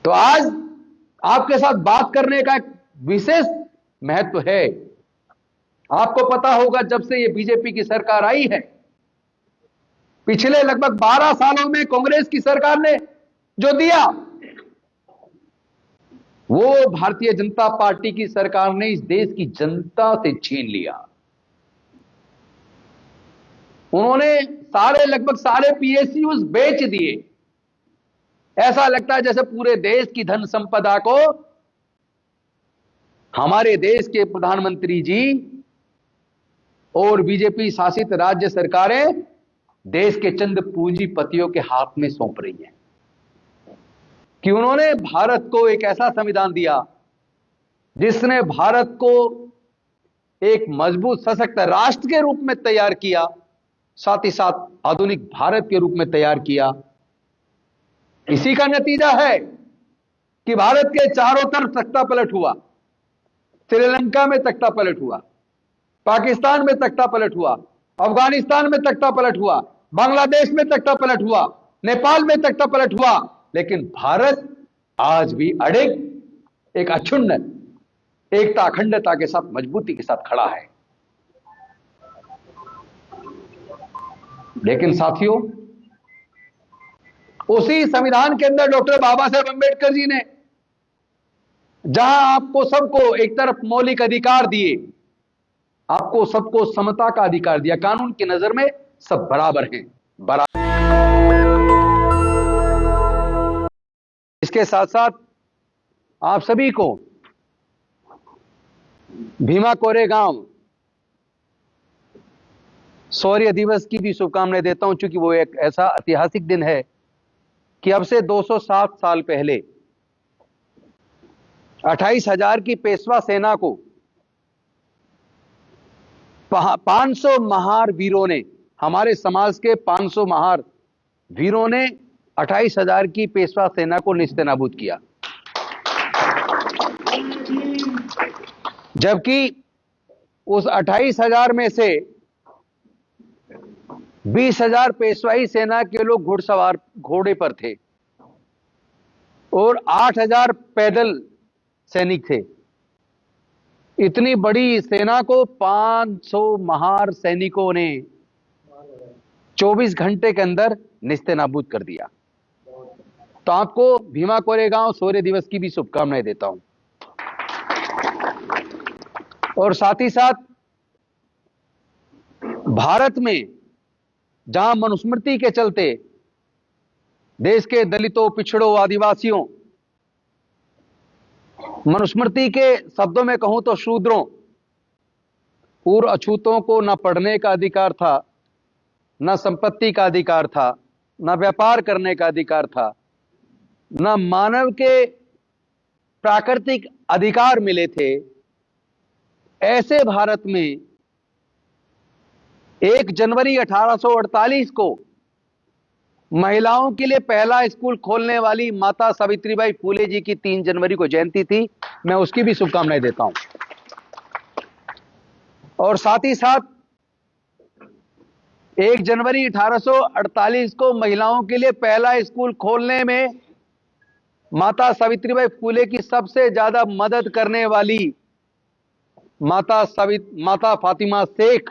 तो आज आपके साथ बात करने का एक विशेष महत्व है। आपको पता होगा, जब से ये बीजेपी की सरकार आई है, पिछले लगभग 12 सालों में कांग्रेस की सरकार ने जो दिया, वो भारतीय जनता पार्टी की सरकार ने इस देश की जनता से छीन लिया। उन्होंने लगभग सारे पीएसयूज बेच दिए। ऐसा लगता है जैसे पूरे देश की धन संपदा को हमारे देश के प्रधानमंत्री जी और बीजेपी शासित राज्य सरकारें देश के चंद पूंजीपतियों के हाथ में सौंप रही हैं, कि उन्होंने भारत को एक ऐसा संविधान दिया जिसने भारत को एक मजबूत सशक्त राष्ट्र के रूप में तैयार किया, साथ ही साथ आधुनिक भारत के रूप में तैयार किया। इसी का नतीजा है कि भारत के चारों तरफ तख्ता पलट हुआ। श्रीलंका में तख्ता पलट हुआ, पाकिस्तान में तख्ता पलट हुआ, अफगानिस्तान में तख्ता पलट हुआ, बांग्लादेश में तख्ता पलट हुआ, नेपाल में तख्ता पलट हुआ, लेकिन भारत आज भी अडिग, एक अक्षुण्ण एकता अखंडता के साथ मजबूती के साथ खड़ा है। लेकिन साथियों, उसी संविधान के अंदर डॉक्टर बाबा साहेब अंबेडकर जी ने जहां आपको सबको एक तरफ मौलिक अधिकार दिए, आपको सबको समता का अधिकार दिया, कानून की नजर में सब बराबर हैं, बराबर। इसके साथ साथ आप सभी को भीमा कोरेगांव शौर्य दिवस की भी शुभकामनाएं देता हूं, क्योंकि वो एक ऐसा ऐतिहासिक दिन है कि अब से 207 साल पहले 28,000 की पेशवा सेना को 500 महार वीरों ने, हमारे समाज के 500 महार वीरों ने 28,000 की पेशवा सेना को निस्तेनाबूद किया। जबकि उस 28,000 में से 20,000 पेशवाई सेना के लोग घुड़सवार घोड़े पर थे और 8,000 पैदल सैनिक थे। इतनी बड़ी सेना को 500 महार सैनिकों ने 24 घंटे के अंदर निस्तेनाबूद कर दिया। तो आपको भीमा कोरेगांव शौर्य दिवस की भी शुभकामनाएं देता हूं। और साथ ही साथ भारत में जहां मनुस्मृति के चलते देश के दलितों, पिछड़ों, आदिवासियों, मनुस्मृति के शब्दों में कहूं तो शूद्रों और अछूतों को न पढ़ने का अधिकार था, न संपत्ति का अधिकार था, न व्यापार करने का अधिकार था, न मानव के प्राकृतिक अधिकार मिले थे। ऐसे भारत में 1 जनवरी 1848 को महिलाओं के लिए पहला स्कूल खोलने वाली माता सावित्रीबाई फूले जी की 3 जनवरी को जयंती थी। मैं उसकी भी शुभकामनाएं देता हूं। और साथ ही साथ 1 जनवरी 1848 को महिलाओं के लिए पहला स्कूल खोलने में माता सावित्रीबाई फूले की सबसे ज्यादा मदद करने वाली माता फातिमा शेख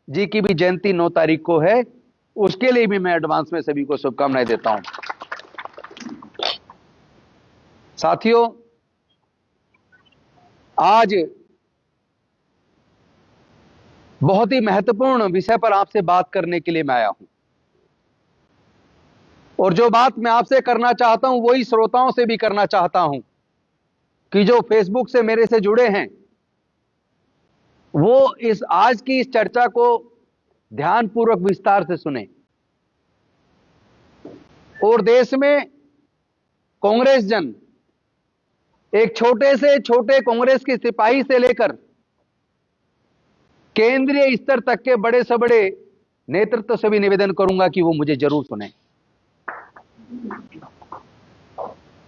जी की भी जयंती 9 तारीख को है। उसके लिए भी मैं एडवांस में सभी को शुभकामनाएं देता हूं। साथियों, आज बहुत ही महत्वपूर्ण विषय पर आपसे बात करने के लिए मैं आया हूं, और जो बात मैं आपसे करना चाहता हूं वही श्रोताओं से भी करना चाहता हूं, कि जो फेसबुक से मेरे से जुड़े हैं वो आज की इस चर्चा को ध्यानपूर्वक विस्तार से सुने और देश में कांग्रेस जन, एक छोटे से छोटे कांग्रेस के सिपाही से लेकर केंद्रीय स्तर तक के बड़े से बड़े नेतृत्व से भी निवेदन करूंगा कि वो मुझे जरूर सुने।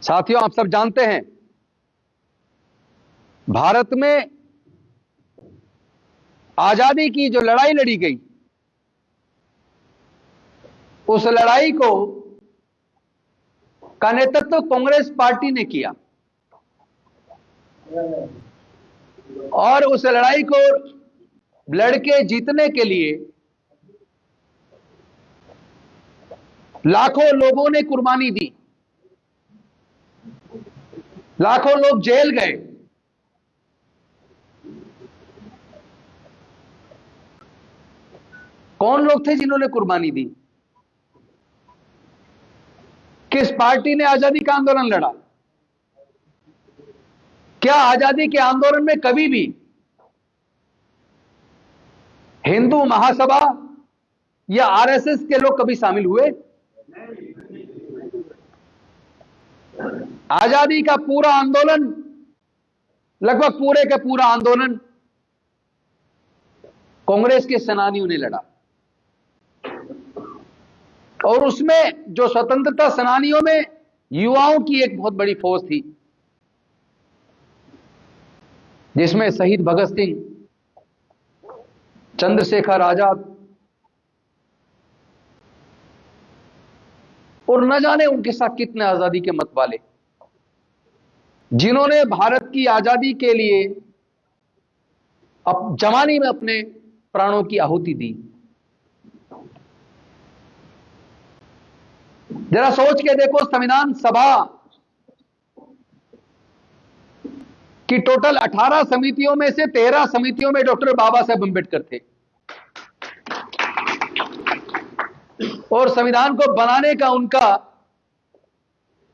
साथियों, आप सब जानते हैं भारत में आजादी की जो लड़ाई लड़ी गई, उस लड़ाई को का नेतृत्व कांग्रेस पार्टी ने किया और उस लड़ाई को लड़के जीतने के लिए लाखों लोगों ने कुर्बानी दी, लाखों लोग जेल गए। कौन लोग थे जिन्होंने कुर्बानी दी? किस पार्टी ने आजादी का आंदोलन लड़ा? क्या आजादी के आंदोलन में कभी भी हिंदू महासभा या आरएसएस के लोग कभी शामिल हुए? आजादी का पूरा आंदोलन, लगभग पूरे का पूरा आंदोलन कांग्रेस के सेनानियों ने लड़ा और उसमें जो स्वतंत्रता सेनानियों में युवाओं की एक बहुत बड़ी फौज थी, जिसमें शहीद भगत सिंह, चंद्रशेखर आजाद और न जाने उनके साथ कितने आजादी के मत वाले, जिन्होंने भारत की आजादी के लिए जवानी में अपने प्राणों की आहुति दी। जरा सोच के देखो, संविधान सभा की टोटल 18 समितियों में से 13 समितियों में डॉक्टर बाबा साहेब अम्बेडकर थे और संविधान को बनाने का उनका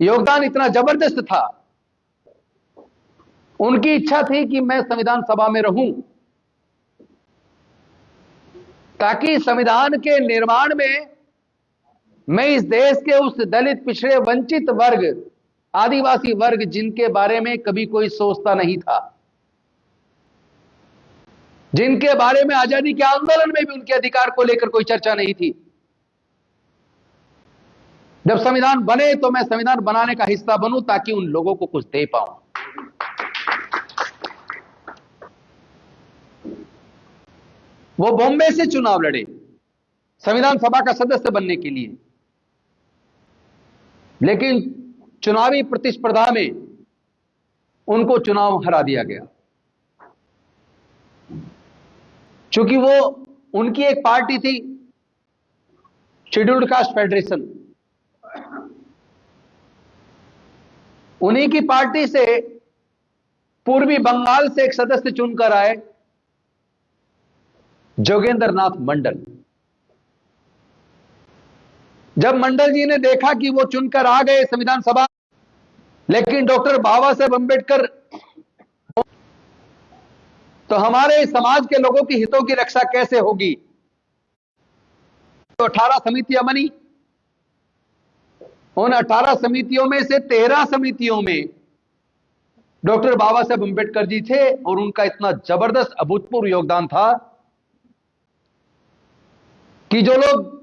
योगदान इतना जबरदस्त था। उनकी इच्छा थी कि मैं संविधान सभा में रहूं ताकि संविधान के निर्माण में मैं इस देश के उस दलित, पिछड़े, वंचित वर्ग, आदिवासी वर्ग जिनके बारे में कभी कोई सोचता नहीं था, जिनके बारे में आजादी के आंदोलन में भी उनके अधिकार को लेकर कोई चर्चा नहीं थी, जब संविधान बने तो मैं संविधान बनाने का हिस्सा बनूं ताकि उन लोगों को कुछ दे पाऊं। वो बॉम्बे से चुनाव लड़े संविधान सभा का सदस्य बनने के लिए, लेकिन चुनावी प्रतिस्पर्धा में उनको चुनाव हरा दिया गया। चूंकि वो उनकी एक पार्टी थी शेड्यूल्ड कास्ट फेडरेशन, उन्हीं की पार्टी से पूर्वी बंगाल से एक सदस्य चुनकर आए जोगेंद्र नाथ मंडल। जब मंडल जी ने देखा कि वो चुनकर आ गए संविधान सभा, लेकिन डॉक्टर बाबा साहेब अम्बेडकर, तो हमारे समाज के लोगों की हितों की रक्षा कैसे होगी? तो 18 समितियां बनी। उन 18 समितियों में से 13 समितियों में डॉक्टर बाबा साहेब अम्बेडकर जी थे और उनका इतना जबरदस्त अभूतपूर्व योगदान था कि जो लोग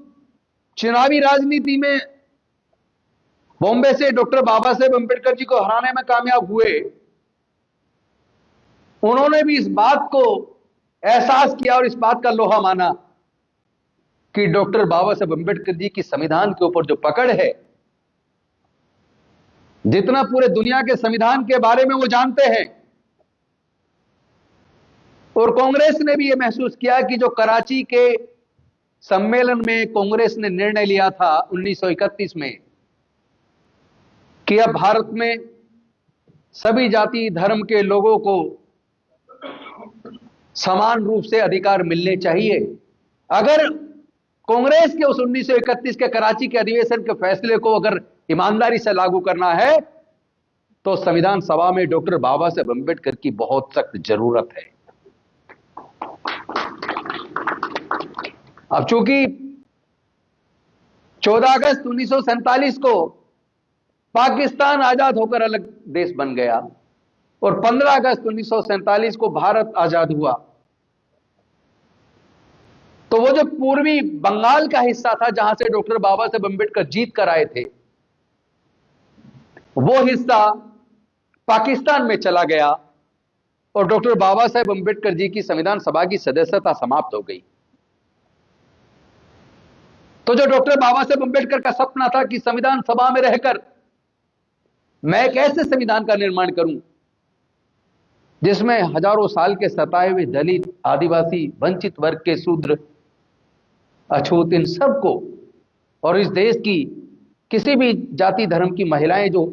चुनावी राजनीति में बॉम्बे से डॉक्टर बाबा साहेब अम्बेडकर जी को हराने में कामयाब हुए, उन्होंने भी इस बात को एहसास किया और इस बात का लोहा माना कि डॉक्टर बाबा साहेब अम्बेडकर जी की संविधान के ऊपर जो पकड़ है, जितना पूरे दुनिया के संविधान के बारे में वो जानते हैं। और कांग्रेस ने भी यह महसूस किया कि जो कराची के सम्मेलन में कांग्रेस ने निर्णय लिया था 1931 में कि अब भारत में सभी जाति धर्म के लोगों को समान रूप से अधिकार मिलने चाहिए। अगर कांग्रेस के उस 1931 के कराची के अधिवेशन के फैसले को अगर ईमानदारी से लागू करना है तो संविधान सभा में डॉक्टर बाबा साहेब अम्बेडकर की बहुत सख्त जरूरत है। अब चूंकि 14 अगस्त 1947 को पाकिस्तान आजाद होकर अलग देश बन गया और 15 अगस्त 1947 को भारत आजाद हुआ, तो वो जो पूर्वी बंगाल का हिस्सा था जहां से डॉक्टर बाबा साहेब अम्बेडकर जीत कर आए थे, वो हिस्सा पाकिस्तान में चला गया और डॉक्टर बाबा साहेब अम्बेडकर जी की संविधान सभा की सदस्यता समाप्त हो गई। तो जो डॉक्टर बाबा साहेब अम्बेडकर का सपना था कि संविधान सभा में रहकर मैं एक ऐसे संविधान का निर्माण करूं जिसमें हजारों साल के सताए हुए दलित, आदिवासी, वंचित वर्ग के शूद्र, अछूत, इन सबको, और इस देश की किसी भी जाति धर्म की महिलाएं जो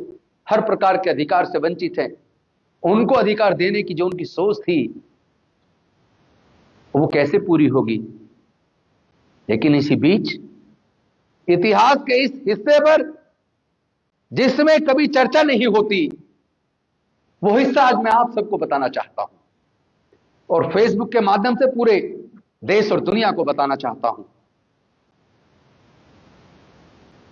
हर प्रकार के अधिकार से वंचित हैं, उनको अधिकार देने की जो उनकी सोच थी वो कैसे पूरी होगी। लेकिन इसी बीच इतिहास के इस हिस्से पर जिसमें कभी चर्चा नहीं होती, वो हिस्सा आज मैं आप सबको बताना चाहता हूं और फेसबुक के माध्यम से पूरे देश और दुनिया को बताना चाहता हूं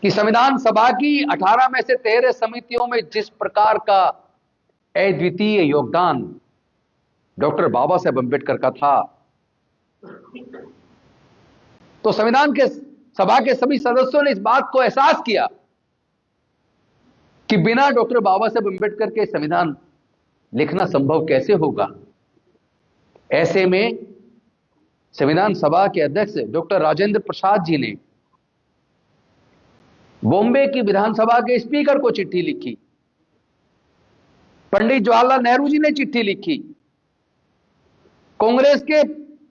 कि संविधान सभा की 18 में से 13 समितियों में जिस प्रकार का अद्वितीय योगदान डॉक्टर बाबा साहेब अम्बेडकर का था, तो संविधान के सभा के सभी सदस्यों ने इस बात को एहसास किया कि बिना डॉक्टर बाबा साहेब अम्बेडकर के संविधान लिखना संभव कैसे होगा। ऐसे में संविधान सभा के अध्यक्ष डॉक्टर राजेंद्र प्रसाद जी ने बॉम्बे की विधानसभा के स्पीकर को चिट्ठी लिखी, पंडित जवाहरलाल नेहरू जी ने चिट्ठी लिखी, कांग्रेस के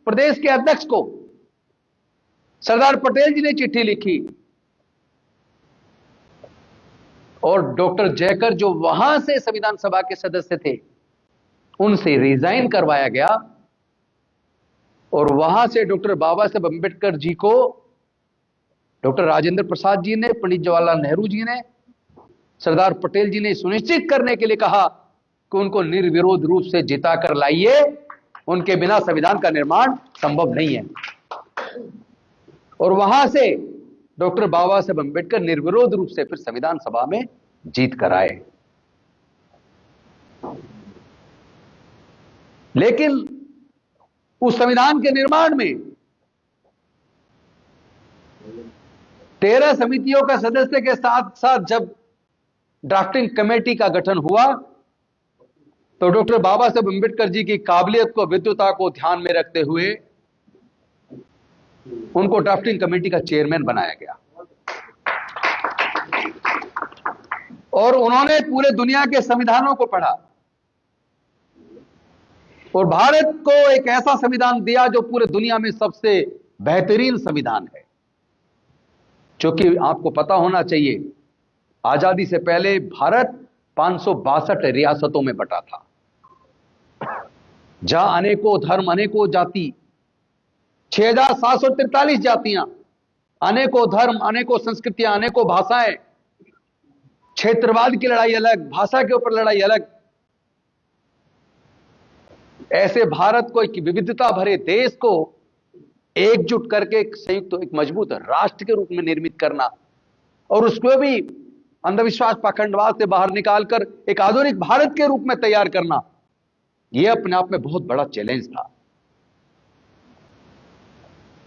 प्रदेश के अध्यक्ष को सरदार पटेल जी ने चिट्ठी लिखी और डॉक्टर जयकर जो वहां से संविधान सभा के सदस्य थे उनसे रिजाइन करवाया गया और वहां से डॉक्टर बाबा साहेब अम्बेडकर जी को डॉक्टर राजेंद्र प्रसाद जी ने, पंडित जवाहरलाल नेहरू जी ने, सरदार पटेल जी ने सुनिश्चित करने के लिए कहा कि उनको निर्विरोध रूप से जिता कर लाइए, उनके बिना संविधान का निर्माण संभव नहीं है। और वहां से डॉक्टर बाबा साहेब अम्बेडकर निर्विरोध रूप से फिर संविधान सभा में जीत कर आए। लेकिन उस संविधान के निर्माण में 13 समितियों का सदस्य के साथ साथ जब ड्राफ्टिंग कमेटी का गठन हुआ तो डॉक्टर बाबा साहेब अम्बेडकर जी की काबिलियत को, विद्वता को ध्यान में रखते हुए उनको ड्राफ्टिंग कमेटी का चेयरमैन बनाया गया और उन्होंने पूरे दुनिया के संविधानों को पढ़ा और भारत को एक ऐसा संविधान दिया जो पूरे दुनिया में सबसे बेहतरीन संविधान है। क्योंकि आपको पता होना चाहिए, आजादी से पहले भारत 562 रियासतों में बटा था, जहां अनेकों धर्म, अनेकों जाति, 6743 जातियां, अनेकों धर्म, अनेकों संस्कृतियां, अनेकों भाषाएं, क्षेत्रवाद की लड़ाई अलग, भाषा के ऊपर लड़ाई अलग। ऐसे भारत को, एक विविधता भरे देश को एकजुट करके एक संयुक्त, एक मजबूत राष्ट्र के रूप में निर्मित करना और उसको भी अंधविश्वास, पाखंडवाद से बाहर निकालकर एक आधुनिक भारत के रूप में तैयार करना, यह अपने आप में बहुत बड़ा चैलेंज था।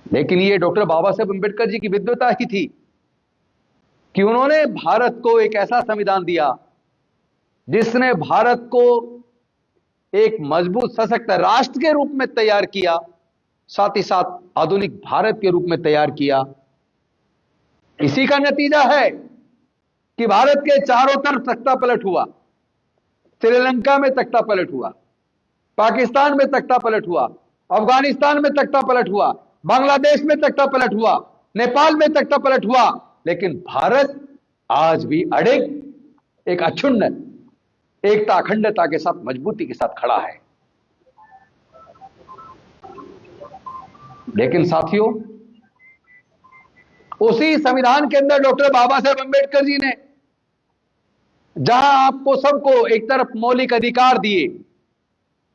लेकिन यह डॉक्टर बाबा साहेब अम्बेडकर जी की विद्वता ही थी कि उन्होंने भारत को एक ऐसा संविधान दिया जिसने भारत को एक मजबूत, सशक्त राष्ट्र के रूप में तैयार किया, साथ ही साथ आधुनिक भारत के रूप में तैयार किया। इसी का नतीजा है कि भारत के चारों तरफ तख्ता पलट हुआ। श्रीलंका में तख्ता पलट हुआ, पाकिस्तान में तख्ता पलट हुआ, अफगानिस्तान में तख्ता पलट हुआ, बांग्लादेश में तख्ता पलट हुआ, नेपाल में तख्ता पलट हुआ, लेकिन भारत आज भी अडिग, एक अक्षुण्ण एकता, अखंडता के साथ, मजबूती के साथ खड़ा है। लेकिन साथियों, उसी संविधान के अंदर डॉक्टर बाबा साहेब अम्बेडकर जी ने जहां आपको सबको एक तरफ मौलिक अधिकार दिए,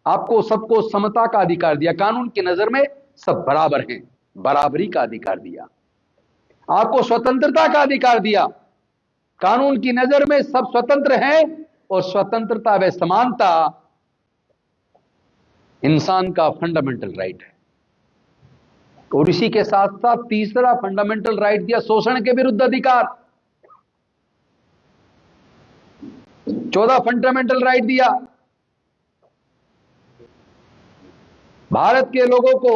आपको सबको समता का अधिकार दिया, कानून की नजर में सब बराबर हैं, बराबरी का अधिकार दिया, आपको स्वतंत्रता का अधिकार दिया, कानून की नजर में सब स्वतंत्र हैं और स्वतंत्रता व समानता इंसान का फंडामेंटल राइट है। और इसी के साथ साथ तीसरा फंडामेंटल राइट दिया, शोषण के विरुद्ध अधिकार। 14 फंडामेंटल राइट दिया, भारत के लोगों को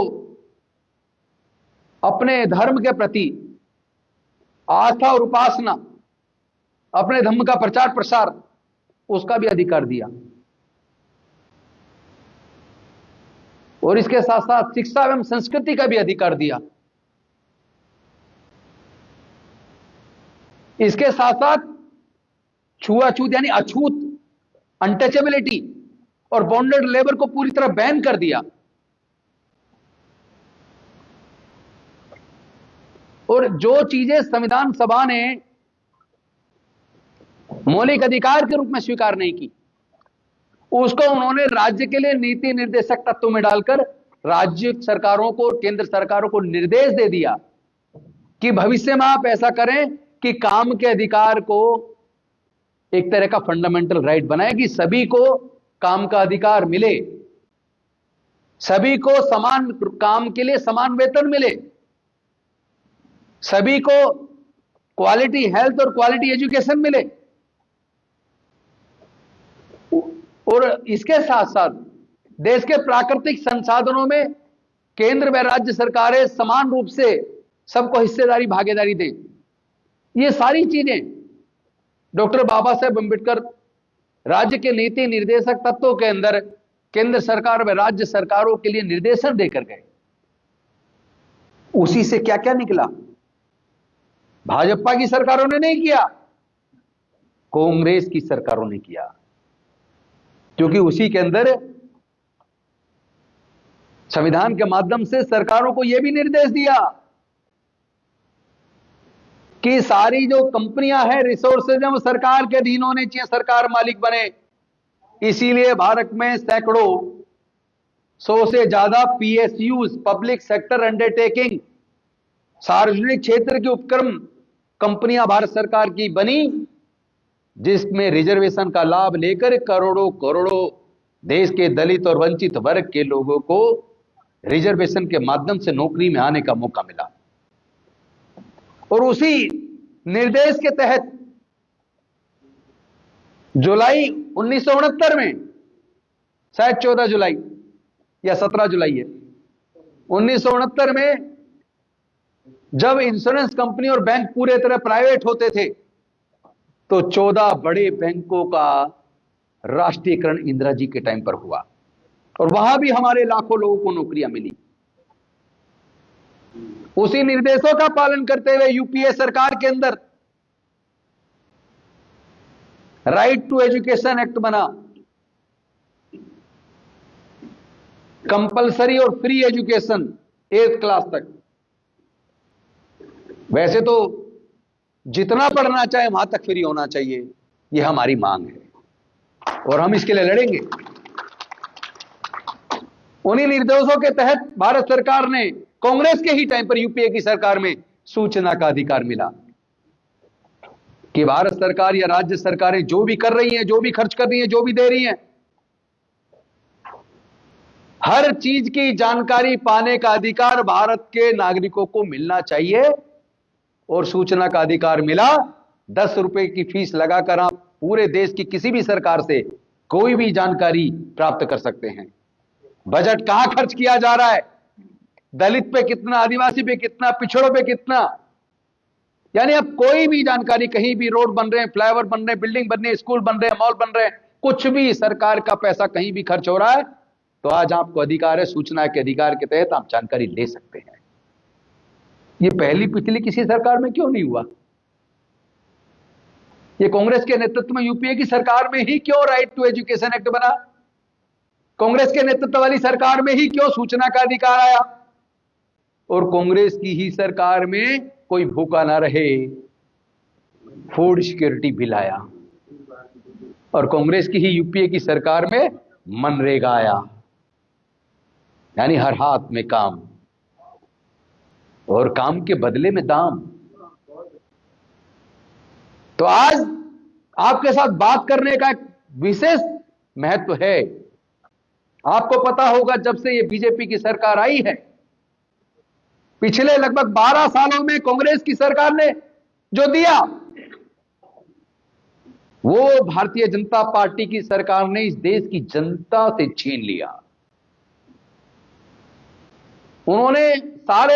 अपने धर्म के प्रति आस्था और उपासना, अपने धर्म का प्रचार प्रसार, उसका भी अधिकार दिया। और इसके साथ साथ शिक्षा एवं संस्कृति का भी अधिकार दिया। इसके साथ साथ छुआछूत यानी अछूत, अनटचेबिलिटी और बॉन्डेड लेबर को पूरी तरह बैन कर दिया। और जो चीजें संविधान सभा ने मौलिक अधिकार के रूप में स्वीकार नहीं की, उसको उन्होंने राज्य के लिए नीति निर्देशक तत्व में डालकर राज्य सरकारों को, केंद्र सरकारों को निर्देश दे दिया कि भविष्य में आप ऐसा करें कि काम के अधिकार को एक तरह का फंडामेंटल राइट बनाए कि सभी को काम का अधिकार मिले, सभी को समान काम के लिए समान वेतन मिले, सभी को क्वालिटी हेल्थ और क्वालिटी एजुकेशन मिले। और इसके साथ साथ देश के प्राकृतिक संसाधनों में केंद्र व राज्य सरकारें समान रूप से सबको हिस्सेदारी, भागीदारी दें। ये सारी चीजें डॉक्टर बाबा साहेब अम्बेडकर राज्य के नीति निर्देशक तत्वों के अंदर केंद्र सरकार व राज्य सरकारों के लिए निर्देशन देकर गए। उसी से क्या क्या निकला? भाजपा की सरकारों ने नहीं किया, कांग्रेस की सरकारों ने किया, क्योंकि उसी के अंदर संविधान के माध्यम से सरकारों को यह भी निर्देश दिया कि सारी जो कंपनियां हैं, रिसोर्सेज हैं, वो सरकार के अधीन होने चाहिए, सरकार मालिक बने। इसीलिए भारत में सैकड़ों, 100 से ज्यादा पीएसयूज, पब्लिक सेक्टर अंडरटेकिंग, सार्वजनिक क्षेत्र की उपक्रम कंपनियां भारत सरकार की बनी, जिसमें रिजर्वेशन का लाभ लेकर करोड़ों करोड़ों देश के दलित और वंचित वर्ग के लोगों को रिजर्वेशन के माध्यम से नौकरी में आने का मौका मिला। और उसी निर्देश के तहत जुलाई 1969 में, शायद 14 जुलाई या 17 जुलाई है, 1969 में जब इंश्योरेंस कंपनी और बैंक पूरे तरह प्राइवेट होते थे, तो 14 बड़े बैंकों का राष्ट्रीयकरण इंदिरा जी के टाइम पर हुआ और वहां भी हमारे लाखों लोगों को नौकरियां मिली। उसी निर्देशों का पालन करते हुए यूपीए सरकार के अंदर राइट टू एजुकेशन एक्ट बना, कंपलसरी और फ्री एजुकेशन 8th क्लास तक। वैसे तो जितना पढ़ना चाहे वहां तक फ्री होना चाहिए, यह हमारी मांग है और हम इसके लिए लड़ेंगे। उन्हीं निर्देशों के तहत भारत सरकार ने कांग्रेस के ही टाइम पर यूपीए की सरकार में सूचना का अधिकार मिला कि भारत सरकार या राज्य सरकारें जो भी कर रही हैं, जो भी खर्च कर रही हैं, जो भी दे रही हैं, हर चीज की जानकारी पाने का अधिकार भारत के नागरिकों को मिलना चाहिए। और सूचना का अधिकार मिला। 10 रुपए की फीस लगाकर आप पूरे देश की किसी भी सरकार से कोई भी जानकारी प्राप्त कर सकते हैं। बजट कहां खर्च किया जा रहा है, दलित पे कितना, आदिवासी पे कितना, पिछड़ों पे कितना, यानी अब कोई भी जानकारी, कहीं भी रोड बन रहे हैं, फ्लाईओवर बन रहे हैं, बिल्डिंग बन रही है, स्कूल बन रहे हैं, मॉल बन रहे हैं, कुछ भी सरकार का पैसा कहीं भी खर्च हो रहा है, तो आज आपको अधिकार है, सूचना के अधिकार के तहत आप जानकारी ले सकते हैं। ये पहली पिछली किसी सरकार में क्यों नहीं हुआ? ये कांग्रेस के नेतृत्व में यूपीए की सरकार में ही क्यों राइट टू एजुकेशन एक्ट बना? कांग्रेस के नेतृत्व वाली सरकार में ही क्यों सूचना का अधिकार आया? और कांग्रेस की ही सरकार में कोई भूखा ना रहे, फूड सिक्योरिटी बिल आया। और कांग्रेस की ही यूपीए की सरकार में मनरेगा आया, यानी हर हाथ में काम और काम के बदले में दाम। तो आज आपके साथ बात करने का एक विशेष महत्व है। आपको पता होगा, जब से ये बीजेपी की सरकार आई है, पिछले लगभग 12 सालों में कांग्रेस की सरकार ने जो दिया, वो भारतीय जनता पार्टी की सरकार ने इस देश की जनता से छीन लिया। उन्होंने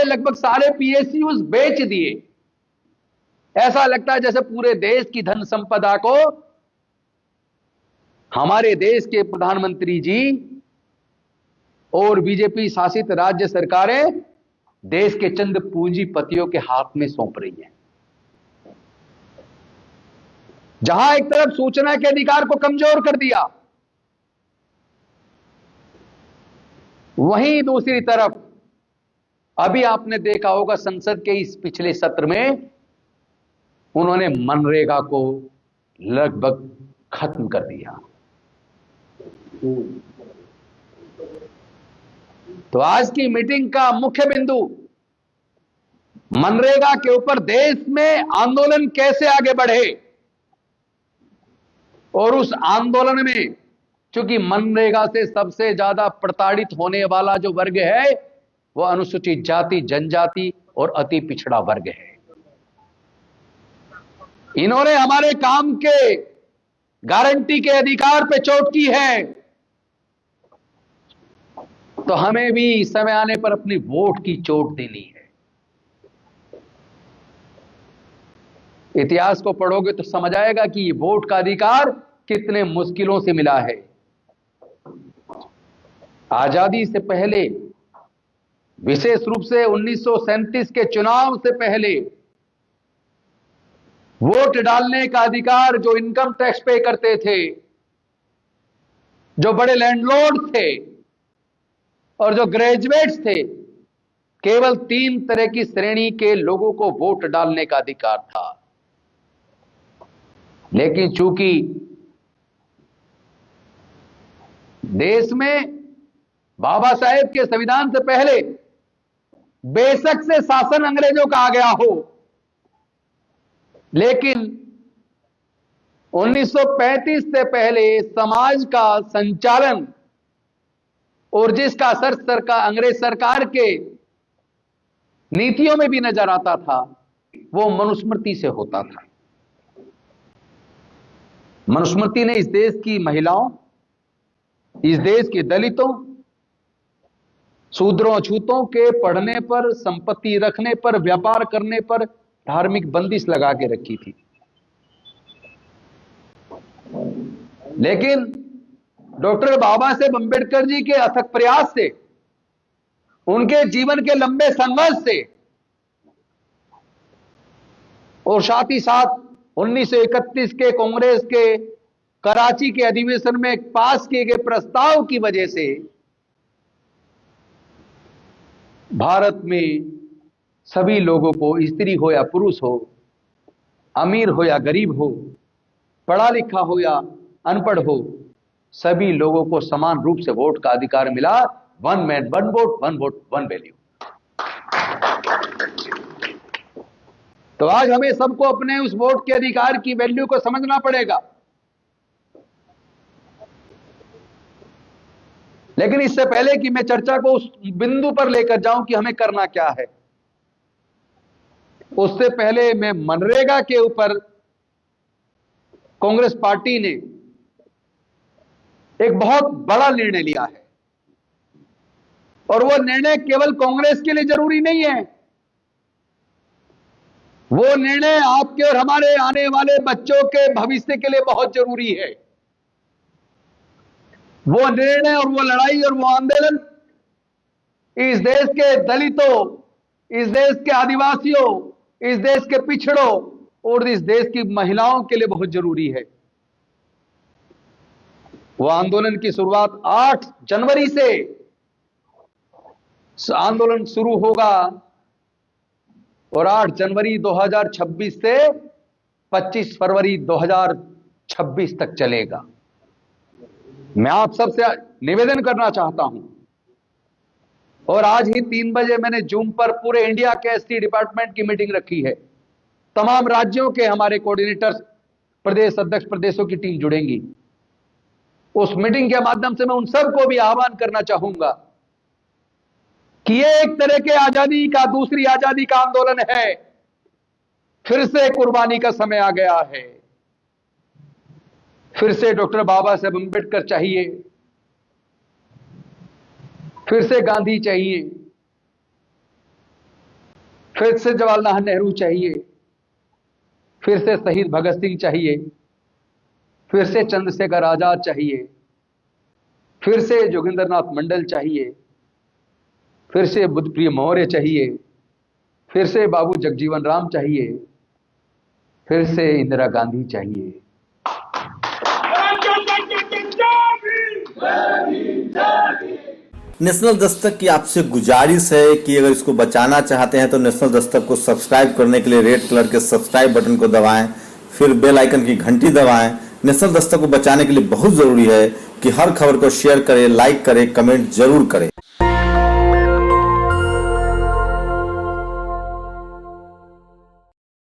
लगभग सारे पीएसयूज बेच दिए। ऐसा लगता है जैसे पूरे देश की धन संपदा को हमारे देश के प्रधानमंत्री जी और बीजेपी शासित राज्य सरकारें देश के चंद पूंजीपतियों के हाथ में सौंप रही हैं। जहां एक तरफ सूचना के अधिकार को कमजोर कर दिया, वहीं दूसरी तरफ अभी आपने देखा होगा संसद के इस पिछले सत्र में उन्होंने मनरेगा को लगभग खत्म कर दिया। तो आज की मीटिंग का मुख्य बिंदु मनरेगा के ऊपर देश में आंदोलन कैसे आगे बढ़े, और उस आंदोलन में चूंकि मनरेगा से सबसे ज्यादा प्रताड़ित होने वाला जो वर्ग है वह अनुसूचित जाति, जनजाति और अति पिछड़ा वर्ग है। इन्होंने हमारे काम के गारंटी के अधिकार पे चोट की है, तो हमें भी समय आने पर अपनी वोट की चोट देनी है। इतिहास को पढ़ोगे तो समझ आएगा कि ये वोट का अधिकार कितने मुश्किलों से मिला है। आजादी से पहले, विशेष रूप से 1937 के चुनाव से पहले, वोट डालने का अधिकार जो इनकम टैक्स पे करते थे, जो बड़े लैंडलॉर्ड थे और जो ग्रेजुएट्स थे, केवल 3 तरह की श्रेणी के लोगों को वोट डालने का अधिकार था। लेकिन चूंकि देश में बाबा साहेब के संविधान से पहले बेशक से शासन अंग्रेजों का आ गया हो, लेकिन 1935 से पहले समाज का संचालन और जिसका असर अंग्रेज सरकार के नीतियों में भी नजर आता था, वो मनुस्मृति से होता था। मनुस्मृति ने इस देश की महिलाओं, इस देश के दलितों, शूद्रों अछूतों के पढ़ने पर, संपत्ति रखने पर, व्यापार करने पर धार्मिक बंदिश लगा के रखी थी। लेकिन डॉक्टर बाबा साहेब अम्बेडकर जी के अथक प्रयास से, उनके जीवन के लंबे संघर्ष से और साथ ही साथ 1931 के कांग्रेस के कराची के अधिवेशन में पास किए गए प्रस्ताव की वजह से भारत में सभी लोगों को, स्त्री हो या पुरुष हो, अमीर हो या गरीब हो, पढ़ा लिखा हो या अनपढ़ हो, सभी लोगों को समान रूप से वोट का अधिकार मिला। 1 मैन 1 वोट, 1 वोट 1 वैल्यू। तो आज हमें सबको अपने उस वोट के अधिकार की वैल्यू को समझना पड़ेगा। लेकिन इससे पहले कि मैं चर्चा को उस बिंदु पर लेकर जाऊं कि हमें करना क्या है, उससे पहले मैं मनरेगा के ऊपर कांग्रेस पार्टी ने एक बहुत बड़ा निर्णय लिया है, और वो निर्णय केवल कांग्रेस के लिए जरूरी नहीं है, वो निर्णय आपके और हमारे आने वाले बच्चों के भविष्य के लिए बहुत जरूरी है। वो निर्णय और वो लड़ाई और वो आंदोलन इस देश के दलितों, इस देश के आदिवासियों, इस देश के पिछड़ों और इस देश की महिलाओं के लिए बहुत जरूरी है। वो आंदोलन की शुरुआत 8 जनवरी से आंदोलन शुरू होगा और 8 जनवरी 2026 से 25 फरवरी 2026 तक चलेगा। मैं आप सबसे निवेदन करना चाहता हूं, और आज ही 3 बजे मैंने जूम पर पूरे इंडिया के एसटी डिपार्टमेंट की मीटिंग रखी है। तमाम राज्यों के हमारे कोऑर्डिनेटर्स, प्रदेश अध्यक्ष प्रदेशों की टीम जुड़ेंगी। उस मीटिंग के माध्यम से मैं उन सबको भी आह्वान करना चाहूंगा कि ये एक तरह के आजादी का, दूसरी आजादी का आंदोलन है। फिर से कुर्बानी का समय आ गया है, फिर से डॉक्टर बाबा साहेब अम्बेडकर चाहिए, फिर से गांधी चाहिए, फिर से जवाहरलाल नेहरू चाहिए, फिर से शहीद भगत सिंह चाहिए, फिर से चंद्रशेखर आजाद चाहिए, फिर से जोगिंद्रनाथ मंडल चाहिए, फिर से बुद्धप्रिय मौर्य चाहिए, फिर से बाबू जगजीवन राम चाहिए, फिर से इंदिरा गांधी चाहिए। नेशनल दस्तक की आपसे गुजारिश है कि अगर इसको बचाना चाहते हैं तो नेशनल दस्तक को सब्सक्राइब करने के लिए रेड कलर के सब्सक्राइब बटन को दबाएं, फिर बेल आइकन की घंटी दबाएं। नेशनल दस्तक को बचाने के लिए बहुत जरूरी है कि हर खबर को शेयर करें, लाइक करें, कमेंट जरूर करें।